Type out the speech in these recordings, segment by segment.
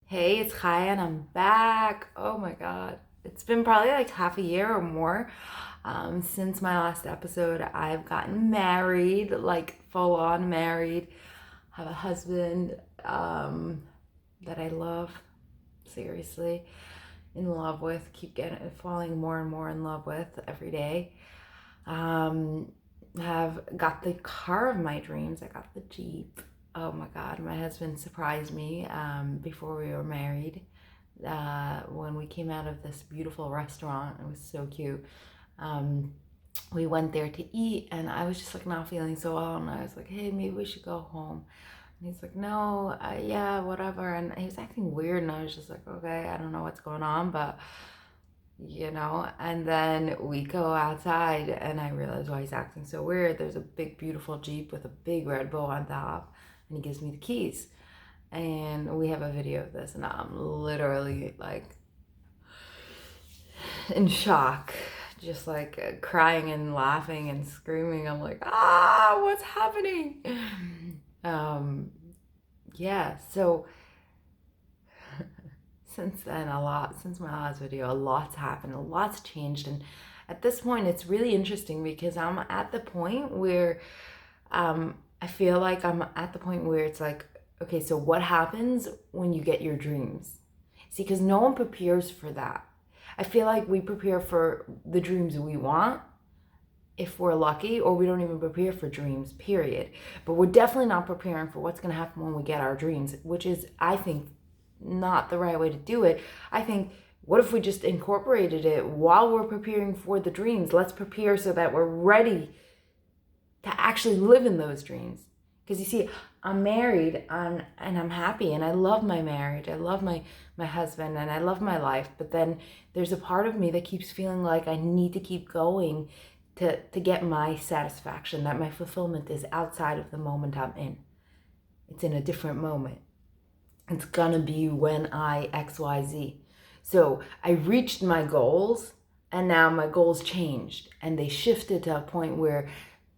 Hey, it's Heyyyy and I'm back. Oh my God. It's been probably like half a year or more since my last episode. I've gotten married, like full on married. Have a husband that I love, seriously, in love with, keep getting falling more and more in love with every day. Um, have got the car of my dreams. I got the Jeep. Oh my God, my husband surprised me before we were married. When we came out of this beautiful restaurant, it was so cute. Um, we went there to eat, and I was just like not feeling so well, and I was like, "Hey, maybe we should go home." And he's like, "No, yeah, whatever." And he was acting weird, and I was just like, "Okay, I don't know what's going on, but." And then we go outside and I realize why he's acting so weird. There's a big beautiful Jeep with a big red bow on top, and he gives me the keys, and we have a video of this, and I'm literally like in shock, just like crying and laughing and screaming. I'm like, what's happening? um yeah, so since then, since my last video, a lot's happened, a lot's changed. And at this point, it's really interesting because I'm at the point where I feel like I'm at the point where it's like, okay, so what happens when you get your dreams? See, because no one prepares for that. I feel like we prepare for the dreams we want if we're lucky, or we don't even prepare for dreams, period. But we're definitely not preparing for what's going to happen when we get our dreams, which is, I think, not the right way to do it. I think, what if we just incorporated it while we're preparing for the dreams? Let's prepare so that we're ready to actually live in those dreams. Because you see, I'm married and I'm happy and I love my marriage. I love my husband and I love my life. But then there's a part of me that keeps feeling like I need to keep going to get my satisfaction, that my fulfillment is outside of the moment I'm in. It's in a different moment. It's gonna be when I XYZ. So I reached my goals and now my goals changed and they shifted to a point where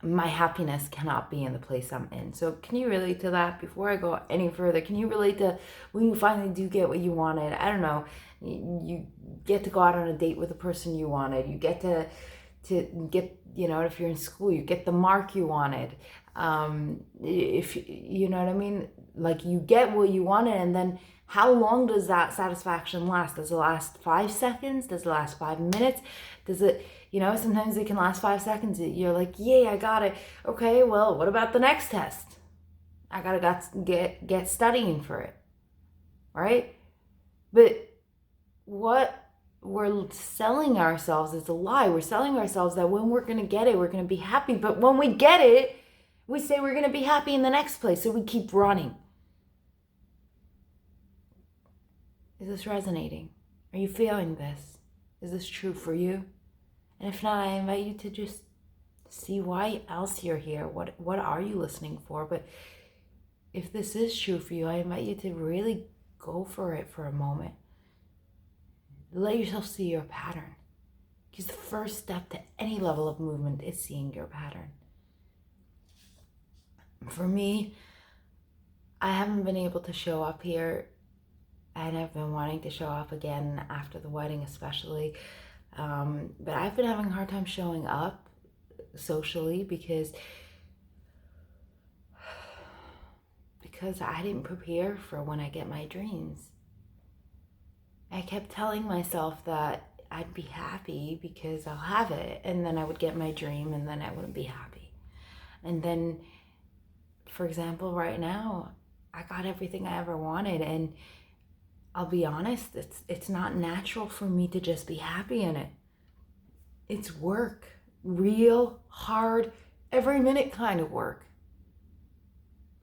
my happiness cannot be in the place I'm in. So can you relate to that? Before I go any further, can you relate to when you finally do get what you wanted? I don't know, you get to go out on a date with the person you wanted. You get to get, if you're in school, you get the mark you wanted. If you know what I mean, like you get what you wanted, and then how long does that satisfaction last? Does it last 5 seconds? Does it last 5 minutes? Does it, sometimes it can last 5 seconds. You're like, yay, I got it. Okay, well, what about the next test? I gotta get studying for it, right? But what we're selling ourselves is a lie. We're selling ourselves that when we're gonna get it, we're gonna be happy. But when we get it, we say we're gonna be happy in the next place, so we keep running. Is this resonating? Are you feeling this? Is this true for you? And if not, I invite you to just see why else you're here. What are you listening for? But if this is true for you, I invite you to really go for it for a moment. Let yourself see your pattern. Because the first step to any level of movement is seeing your pattern. For me, I haven't been able to show up here, and I've been wanting to show up again after the wedding especially. But I've been having a hard time showing up socially because I didn't prepare for when I get my dreams. I kept telling myself that I'd be happy because I'll have it, and then I would get my dream, and then I wouldn't be happy. And then, for example, right now, I got everything I ever wanted, and I'll be honest, it's not natural for me to just be happy in it. It's work, real, hard, every minute kind of work.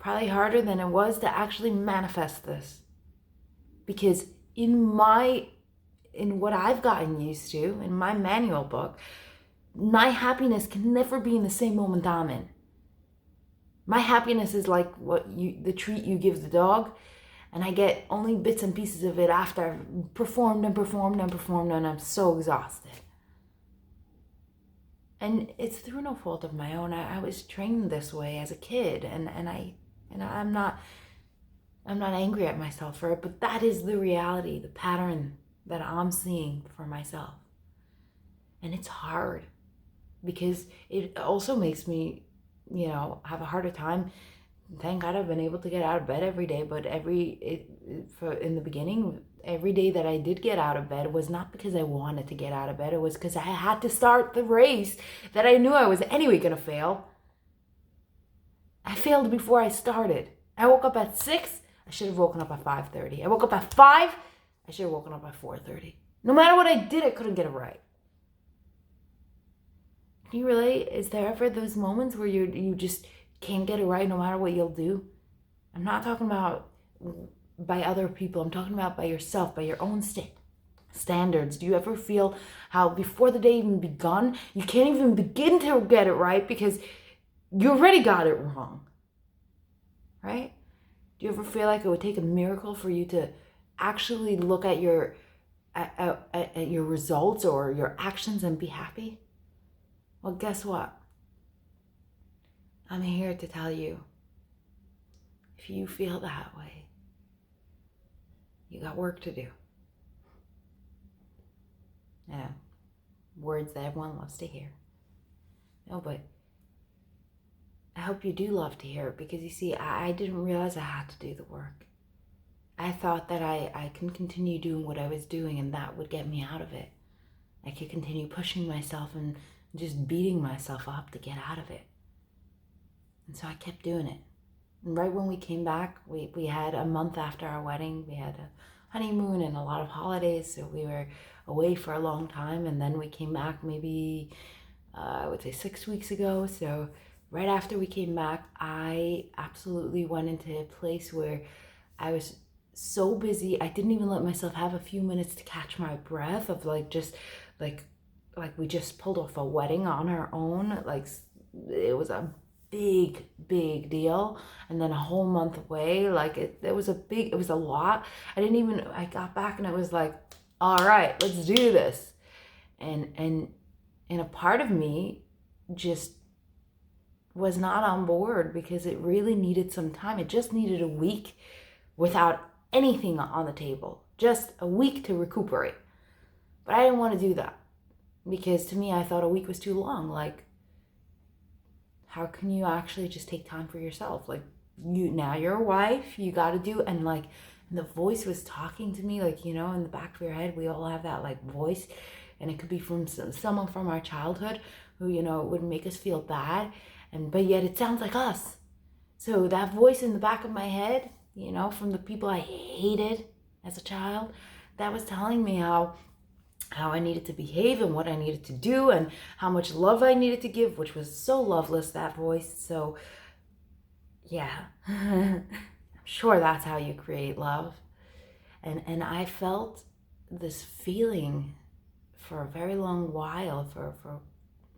Probably harder than it was to actually manifest this. Because in what I've gotten used to, in my manual book, my happiness can never be in the same moment I'm in. My happiness is like the treat you give the dog, and I get only bits and pieces of it after I've performed and performed and performed, and I'm so exhausted. And it's through no fault of my own. I was trained this way as a kid, and I'm not I'm not angry at myself for it, but that is the reality, the pattern that I'm seeing for myself. And it's hard because it also makes me, have a harder time. Thank God I've been able to get out of bed every day, but in the beginning, every day that I did get out of bed was not because I wanted to get out of bed. It was because I had to start the race that I knew I was anyway going to fail. I failed before I started. I woke up at 6. I should have woken up at 5:30. I woke up at 5. I should have woken up at 4:30. No matter what I did, I couldn't get it right. Can you relate? Is there ever those moments where you just can't get it right no matter what you'll do? I'm not talking about by other people. I'm talking about by yourself, by your own standards. Do you ever feel how before the day even begun, you can't even begin to get it right because you already got it wrong, right? Do you ever feel like it would take a miracle for you to actually look at your results or your actions and be happy? Well, guess what? I'm here to tell you, if you feel that way, you got work to do. Yeah, words that everyone loves to hear. No, but I hope you do love to hear it because you see, I didn't realize I had to do the work. I thought that I can continue doing what I was doing and that would get me out of it. I could continue pushing myself and just beating myself up to get out of it. And so I kept doing it. And right when we came back, we had a month after our wedding, we had a honeymoon and a lot of holidays, so we were away for a long time, and then we came back maybe, I would say 6 weeks ago. So right after we came back, I absolutely went into a place where I was so busy, I didn't even let myself have a few minutes to catch my breath of like we just pulled off a wedding on our own. Like it was a big deal, and then a whole month away, like it was a lot. I got back and it was like, all right, let's do this. And a part of me just was not on board because it really needed some time. It just needed a week without anything on the table, just a week to recuperate. But I didn't want to do that because to me, I thought a week was too long. Like, how can you actually just take time for yourself? Like, you're a wife, you got to do, and the voice was talking to me, like, in the back of your head, we all have that like voice, and it could be from someone from our childhood who, would make us feel bad, but yet it sounds like us. So that voice in the back of my head, from the people I hated as a child, that was telling me how I needed to behave and what I needed to do and how much love I needed to give, which was so loveless, that voice. So yeah, I'm sure that's how you create love. And I felt this feeling for a very long while, for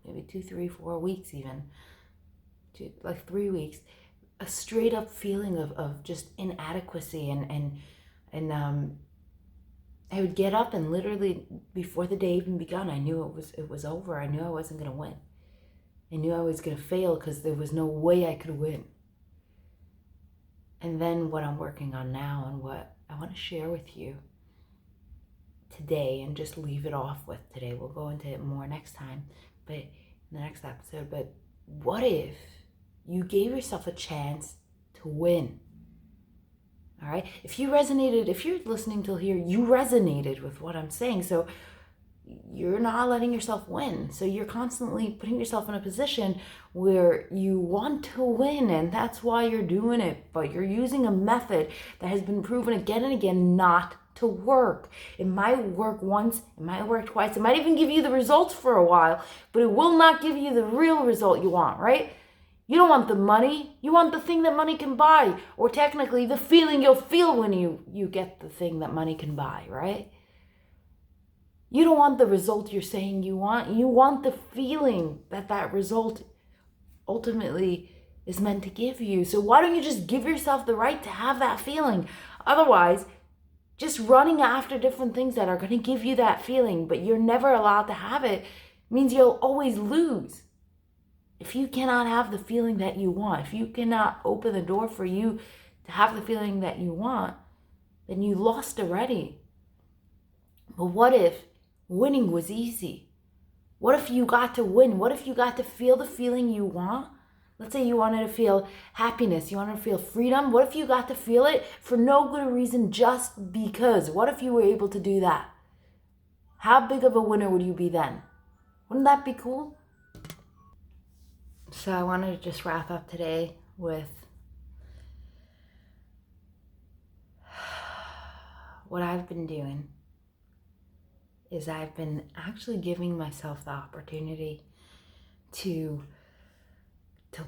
maybe 2, 3, 4 weeks even, like 3 weeks, a straight up feeling of just inadequacy and I would get up and literally before the day even begun, I knew it was over. I knew I wasn't going to win. I knew I was going to fail because there was no way I could win. And then what I'm working on now and what I want to share with you today and just leave it off with today. We'll go into it more next time, but in the next episode. But what if you gave yourself a chance to win? All right. If you're listening till here, you resonated with what I'm saying. So you're not letting yourself win. So you're constantly putting yourself in a position where you want to win, and that's why you're doing it. But you're using a method that has been proven again and again not to work. It might work once, it might work twice, it might even give you the results for a while, but it will not give you the real result you want, right? You don't want the money. You want the thing that money can buy. Or technically, the feeling you'll feel when you get the thing that money can buy, right? You don't want the result you're saying you want. You want the feeling that result ultimately is meant to give you. So why don't you just give yourself the right to have that feeling? Otherwise, just running after different things that are going to give you that feeling, but you're never allowed to have it, means you'll always lose. If you cannot have the feeling that you want, if you cannot open the door for you to have the feeling that you want, then you lost already. But what if winning was easy? What if you got to win? What if you got to feel the feeling you want? Let's say you wanted to feel happiness, you wanted to feel freedom. What if you got to feel it for no good reason, just because? What if you were able to do that? How big of a winner would you be then? Wouldn't that be cool? So I wanted to just wrap up today with what I've been doing is I've been actually giving myself the opportunity to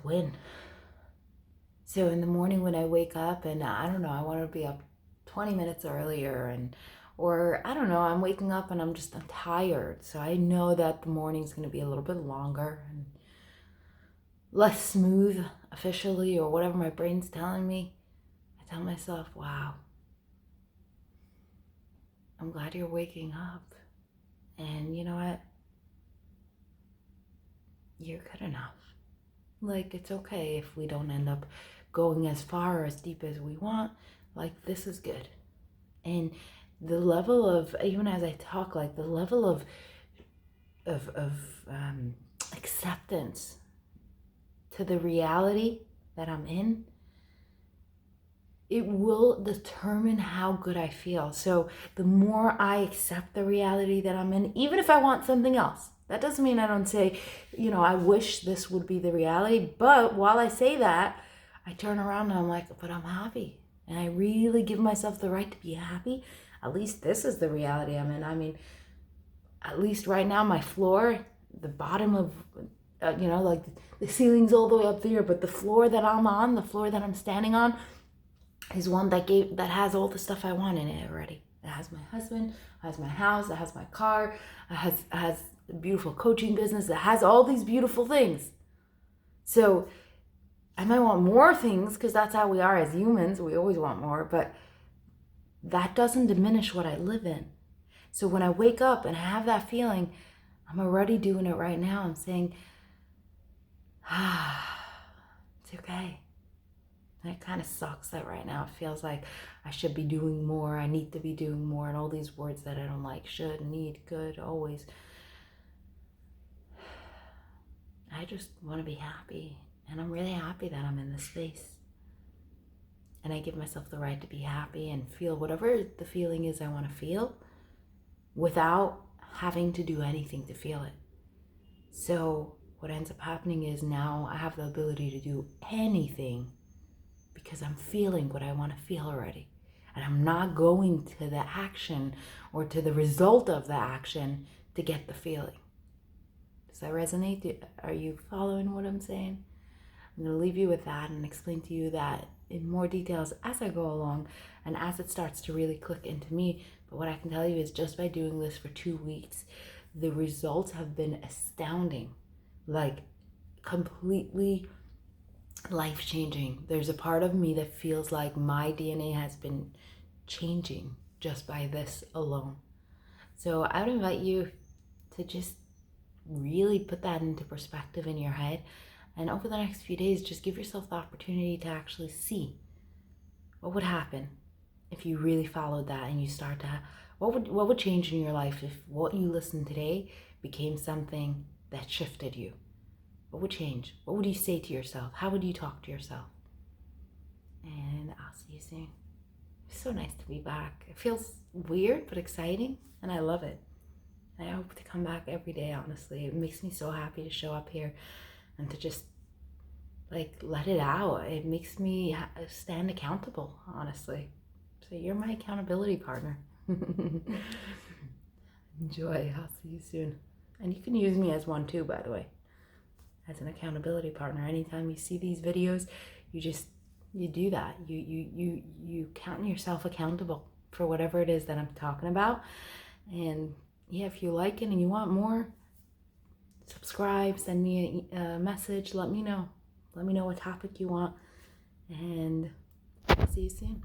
win. So in the morning when I wake up and I don't know, I want to be up 20 minutes earlier or I don't know, I'm waking up and I'm tired. So I know that the morning's going to be a little bit longer and less smooth officially or whatever my brain's telling me. I tell myself, wow, I'm glad you're waking up. And you know what? You're good enough. Like, it's okay if we don't end up going as far or as deep as we want. Like, this is good. And the level of, even as I talk, like the level of acceptance to the reality that I'm in, it will determine how good I feel. So the more I accept the reality that I'm in, even if I want something else, that doesn't mean I don't say, you know, I wish this would be the reality. But while I say that, I turn around and I'm like, but I'm happy. And I really give myself the right to be happy. At least this is the reality I'm in. I mean, at least right now, my floor, the bottom of, you know, like the ceiling's all the way up there, but the floor that I'm on, the floor that I'm standing on, is one that has all the stuff I want in it already. It has my husband, it has my house, it has my car, it has a beautiful coaching business, it has all these beautiful things. So I might want more things because that's how we are as humans. We always want more, but that doesn't diminish what I live in. So when I wake up and I have that feeling, I'm already doing it right now. I'm saying, it's okay. And it kind of sucks that right now it feels like I should be doing more, I need to be doing more, and all these words that I don't like, should, need, could, always. I just want to be happy, and I'm really happy that I'm in this space. And I give myself the right to be happy and feel whatever the feeling is I want to feel without having to do anything to feel it. So what ends up happening is now I have the ability to do anything because I'm feeling what I want to feel already. And I'm not going to the action or to the result of the action to get the feeling. Does that resonate? Are you following what I'm saying? I'm going to leave you with that and explain to you that in more details as I go along and as it starts to really click into me. But what I can tell you is just by doing this for 2 weeks, the results have been astounding, like completely life-changing. There's a part of me that feels like my DNA has been changing just by this alone. So I would invite you to just really put that into perspective in your head. And over the next few days, just give yourself the opportunity to actually see what would happen if you really followed that and you start to, what would change in your life if what you listened today became something that shifted you? What would change? What would you say to yourself? How would you talk to yourself? And I'll see you soon. It's so nice to be back. It feels weird but exciting, and I love it. And I hope to come back every day, honestly. It makes me so happy to show up here and to just like let it out. It makes me stand accountable, honestly. So you're my accountability partner. Enjoy. I'll see you soon. And you can use me as one too, by the way, as an accountability partner. Anytime you see these videos, you do that. You count yourself accountable for whatever it is that I'm talking about. And yeah, if you like it and you want more, subscribe, send me a message, let me know. Let me know what topic you want, and I'll see you soon.